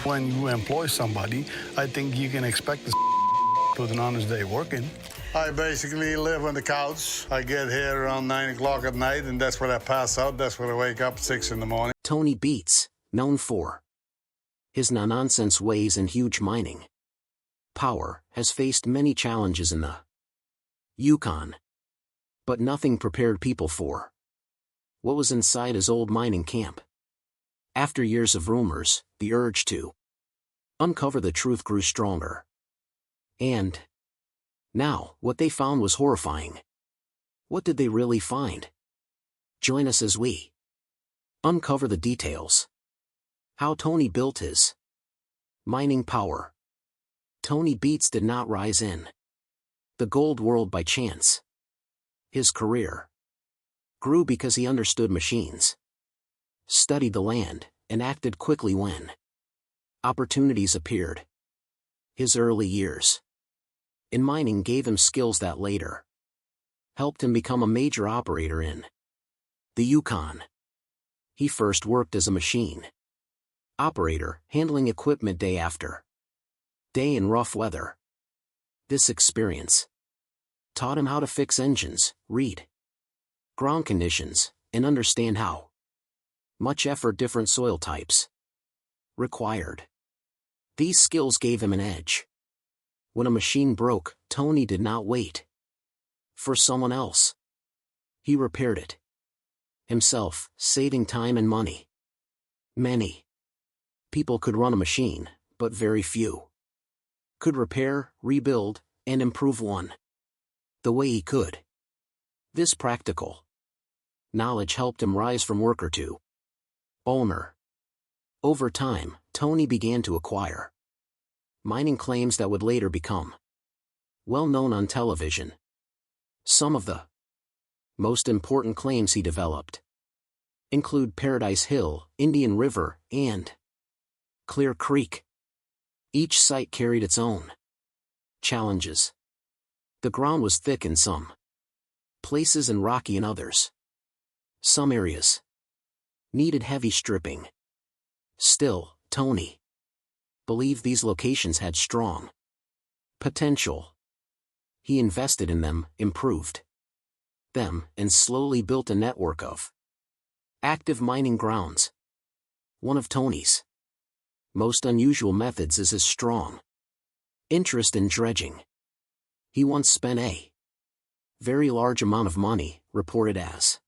When you employ somebody, I think you can expect to put an honest day working. I basically live on the couch. I get here around 9 o'clock at night, and that's where I pass out. That's where I wake up at 6 in the morning. Tony Beets, known for his no-nonsense ways and huge mining power, has faced many challenges in the Yukon. But nothing prepared people for what was inside his old mining camp. After years of rumors, the urge to uncover the truth grew stronger. And now, what they found was horrifying. What did they really find? Join us as we uncover the details. How Tony built his mining power. Tony Beets did not rise in the gold world by chance. His career grew because he understood machines, studied the land, and acted quickly when opportunities appeared. His early years in mining gave him skills that later helped him become a major operator in the Yukon. He first worked as a machine operator, handling equipment day after day in rough weather. This experience taught him how to fix engines, read ground conditions, and understand how much effort different soil types required. These skills gave him an edge. When a machine broke, Tony did not wait for someone else. He repaired it himself, saving time and money. Many people could run a machine, but very few could repair, rebuild, and improve one the way he could. This practical knowledge helped him rise from worker to owner. Over time, Tony began to acquire mining claims that would later become well known on television. Some of the most important claims he developed include Paradise Hill, Indian River, and Clear Creek. Each site carried its own challenges. The ground was thick in some places and rocky in others. Some areas needed heavy stripping. Still, Tony believed these locations had strong potential. He invested in them, improved them, and slowly built a network of active mining grounds. One of Tony's most unusual methods is his strong interest in dredging. He once spent a very large amount of money, reported as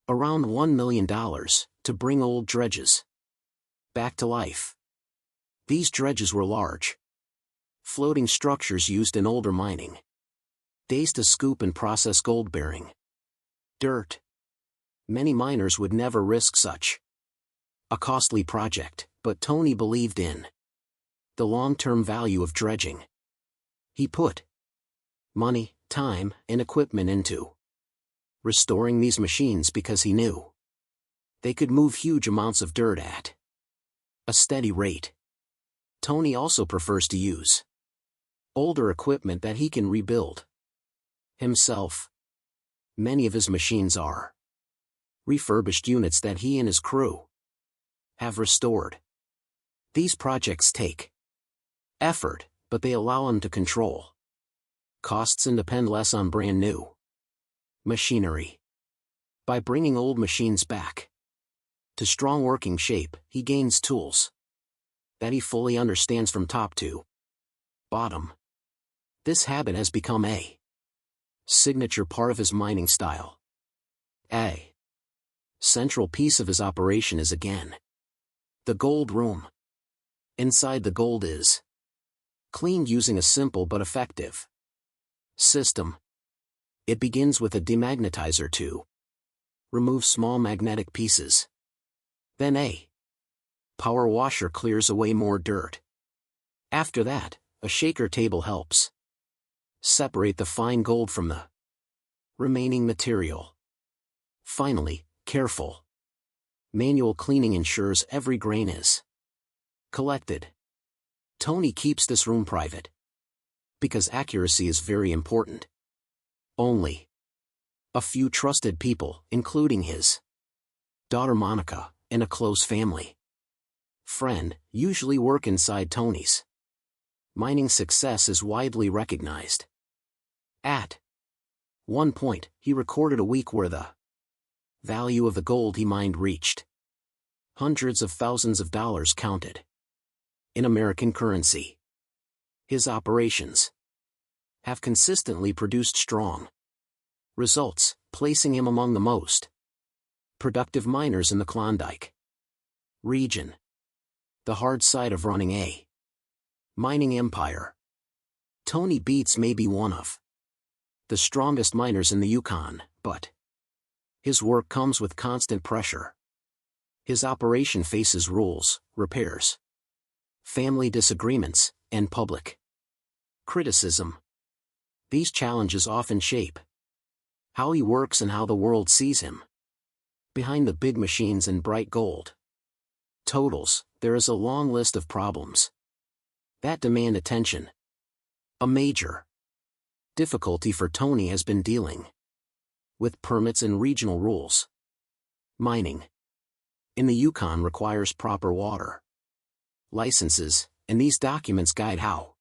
around $1 million, to bring old dredges back to life. These dredges were large floating structures used in older mining days to scoop and process gold-bearing dirt. Many miners would never risk such a costly project, but Tony believed in the long-term value of dredging. He put money, time, and equipment into restoring these machines because he knew they could move huge amounts of dirt at a steady rate. Tony also prefers to use older equipment that he can rebuild himself. Many of his machines are refurbished units that he and his crew have restored. These projects take effort, but they allow him to control costs and depend less on brand new machinery. By bringing old machines back to strong working shape, he gains tools that he fully understands from top to bottom. This habit has become a signature part of his mining style. A central piece of his operation is again the gold room. Inside, the gold is cleaned using a simple but effective system. It begins with a demagnetizer to remove small magnetic pieces. Then a power washer clears away more dirt. After that, a shaker table helps separate the fine gold from the remaining material. Finally, careful manual cleaning ensures every grain is collected. Tony keeps this room private because accuracy is very important. Only a few trusted people, including his daughter Monica, and a close family friend, usually work inside Tony's mining success is widely recognized. At one point, he recorded a week where the value of the gold he mined reached hundreds of thousands of dollars counted in American currency. His operations have consistently produced strong results, placing him among the most productive miners in the Klondike region. The hard side of running a mining empire. Tony Beets may be one of the strongest miners in the Yukon, but his work comes with constant pressure. His operation faces rules, repairs, family disagreements, and public criticism. These challenges often shape how he works and how the world sees him. Behind the big machines and bright gold totals, there is a long list of problems that demand attention. A major difficulty for Tony has been dealing with permits and regional rules. Mining in the Yukon requires proper water licenses, and these documents guide how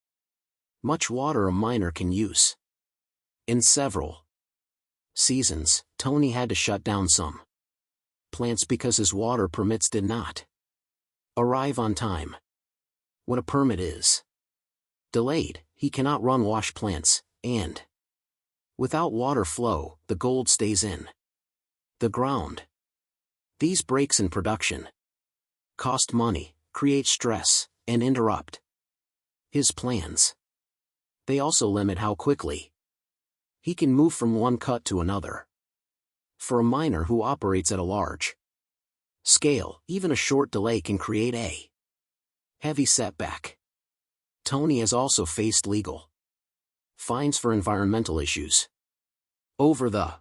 much water a miner can use. In several seasons, Tony had to shut down some plants because his water permits did not arrive on time. When a permit is delayed, he cannot run wash plants, and without water flow, the gold stays in the ground. These breaks in production cost money, create stress, and interrupt his plans. They also limit how quickly he can move from one cut to another. For a miner who operates at a large scale, even a short delay can create a heavy setback. Tony has also faced legal fines for environmental issues. Over the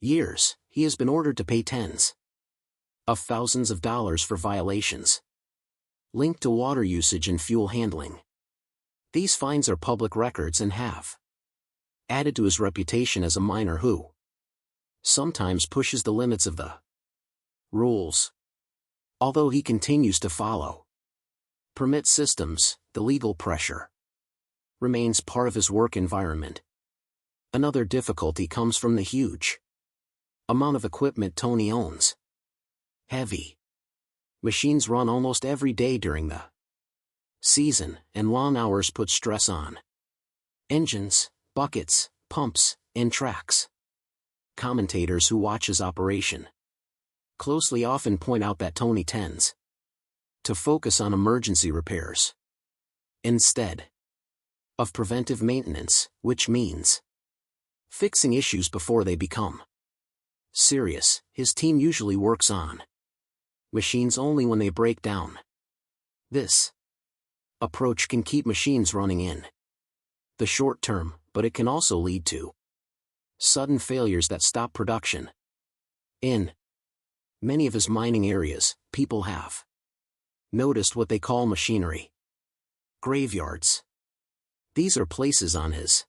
years, he has been ordered to pay tens of thousands of dollars for violations linked to water usage and fuel handling. These fines are public records and have added to his reputation as a miner who sometimes pushes the limits of the rules. Although he continues to follow permit systems, the legal pressure remains part of his work environment. Another difficulty comes from the huge amount of equipment Tony owns. Heavy machines run almost every day during the season, and long hours put stress on engines, buckets, pumps, and tracks. Commentators who watch his operation closely often point out that Tony tends to focus on emergency repairs instead of preventive maintenance, which means fixing issues before they become serious. His team usually works on machines only when they break down. This approach can keep machines running in the short term, but it can also lead to sudden failures that stop production. In many of his mining areas, people have noticed what they call machinery graveyards. These are places on his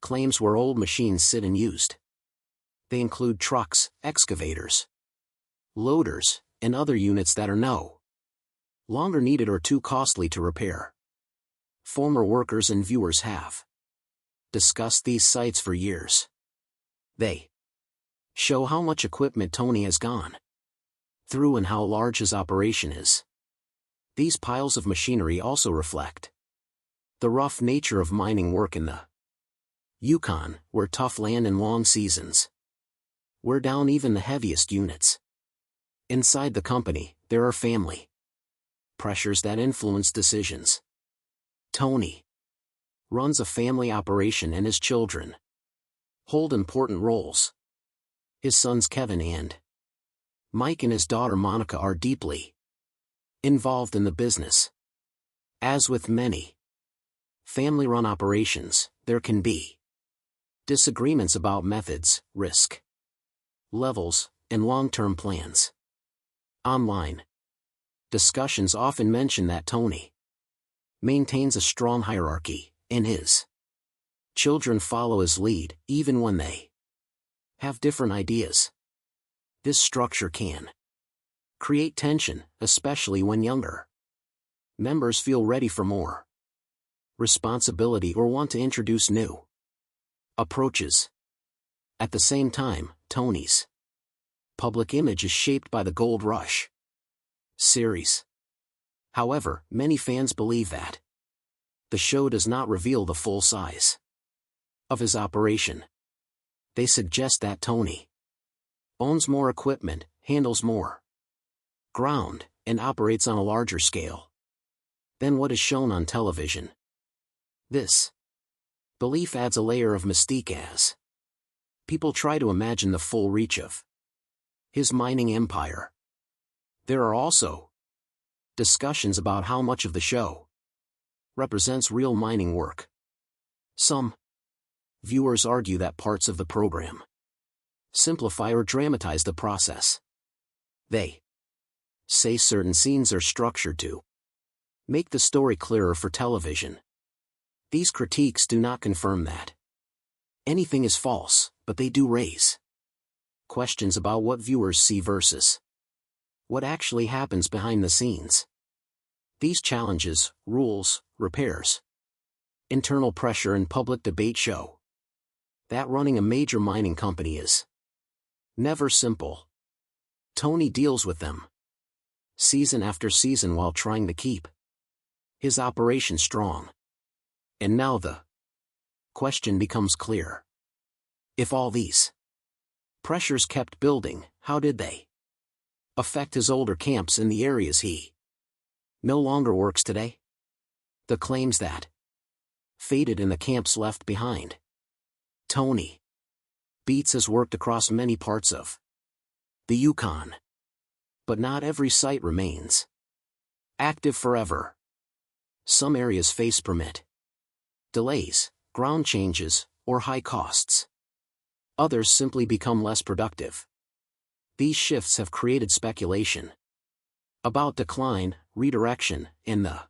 claims where old machines sit unused. They include trucks, excavators, loaders, and other units that are no longer needed or too costly to repair. Former workers and viewers have discussed these sites for years. They show how much equipment Tony has gone through and how large his operation is. These piles of machinery also reflect the rough nature of mining work in the Yukon, where tough land and long seasons wear down even the heaviest units. Inside the company, there are family pressures that influence decisions. Tony runs a family operation and his children hold important roles. His sons Kevin and Mike and his daughter Monica are deeply involved in the business. As with many family-run operations, there can be disagreements about methods, risk levels, and long-term plans. Online discussions often mention that Tony maintains a strong hierarchy, and his children follow his lead, even when they have different ideas. This structure can create tension, especially when younger members feel ready for more responsibility or want to introduce new approaches. At the same time, Tony's public image is shaped by the Gold Rush series. However, many fans believe that the show does not reveal the full size of his operation. They suggest that Tony owns more equipment, handles more ground, and operates on a larger scale than what is shown on television. This belief adds a layer of mystique as people try to imagine the full reach of his mining empire. There are also discussions about how much of the show represents real mining work. Some viewers argue that parts of the program simplify or dramatize the process. They say certain scenes are structured to make the story clearer for television. These critiques do not confirm that anything is false, but they do raise questions about what viewers see versus what actually happens behind the scenes. These challenges, rules, repairs, internal pressure and public debate show that running a major mining company is never simple. Tony deals with them season after season while trying to keep his operation strong. And now the question becomes clear. If all these pressures kept building, how did they affect his older camps in the areas he no longer works today? The claims that faded in the camps left behind. Tony Beets has worked across many parts of the Yukon, but not every site remains active forever. Some areas face permit delays, ground changes, or high costs. Others simply become less productive. These shifts have created speculation about decline, redirection, and the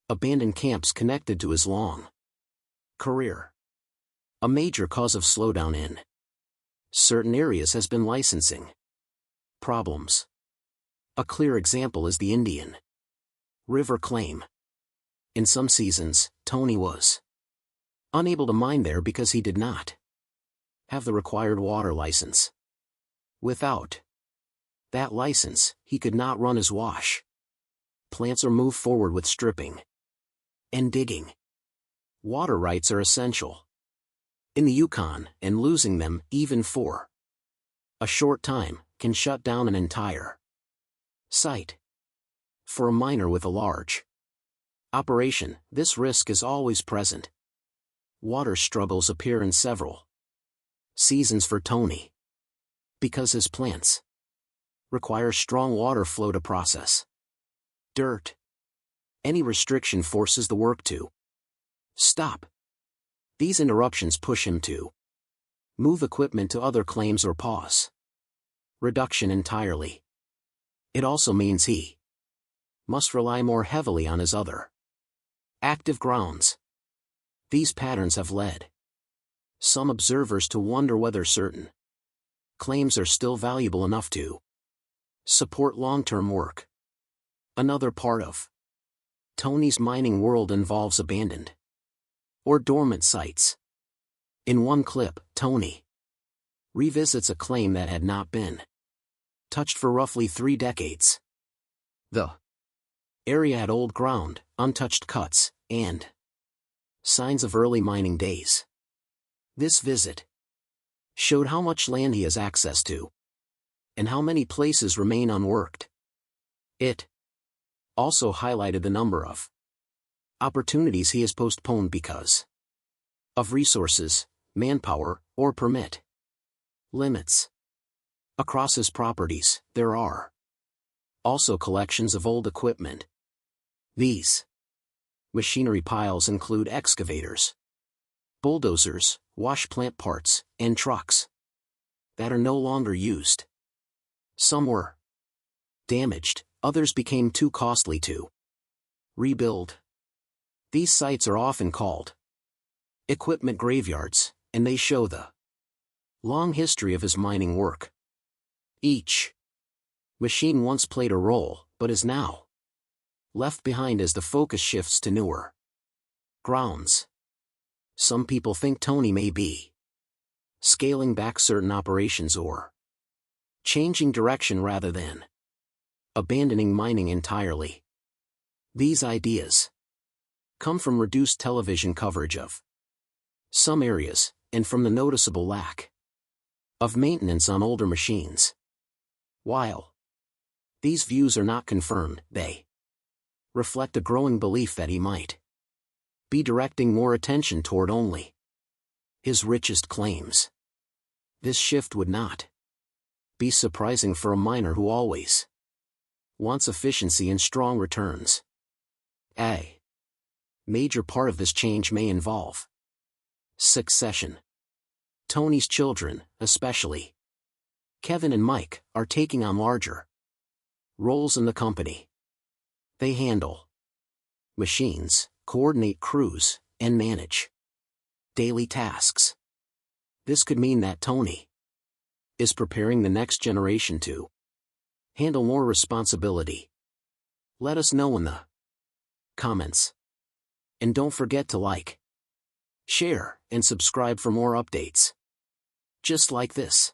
abandoned camps connected to his long career. A major cause of slowdown in certain areas has been licensing problems. A clear example is the Indian River claim. In some seasons, Tony was unable to mine there because he did not have the required water license. Without that license, he could not run his wash plants or move forward with stripping and digging. Water rights are essential in the Yukon, and losing them, even for a short time, can shut down an entire site. For a miner with a large operation, this risk is always present. Water struggles appear in several seasons for Tony because his plants require strong water flow to process dirt. Any restriction forces the work to stop. These interruptions push him to move equipment to other claims or pause reduction entirely. It also means he must rely more heavily on his other active grounds. These patterns have led some observers to wonder whether certain claims are still valuable enough to support long-term work. Another part of Tony's mining world involves abandoned or dormant sites. In one clip, Tony revisits a claim that had not been touched for roughly 3 decades. The area had old ground, untouched cuts, and signs of early mining days. This visit showed how much land he has access to, and how many places remain unworked. It also highlighted the number of opportunities he has postponed because of resources, manpower, or permit limits. Across his properties, there are also collections of old equipment. These machinery piles include excavators, bulldozers, wash plant parts, and trucks that are no longer used. Some were damaged, others became too costly to rebuild. These sites are often called equipment graveyards, and they show the long history of his mining work. Each Machine once played a role, but is now left behind as the focus shifts to newer grounds. Some people think Tony may be scaling back certain operations or changing direction rather than abandoning mining entirely. These ideas come from reduced television coverage of some areas, and from the noticeable lack of maintenance on older machines. While these views are not confirmed, they reflect a growing belief that he might be directing more attention toward only his richest claims. This shift would not be surprising for a miner who always wants efficiency and strong returns. A major part of this change may involve succession. Tony's children, especially Kevin and Mike, are taking on larger roles in the company. They handle machines, coordinate crews, and manage daily tasks. This could mean that Tony is preparing the next generation to handle more responsibility. Let us know in the comments. And don't forget to like, share, and subscribe for more updates just like this.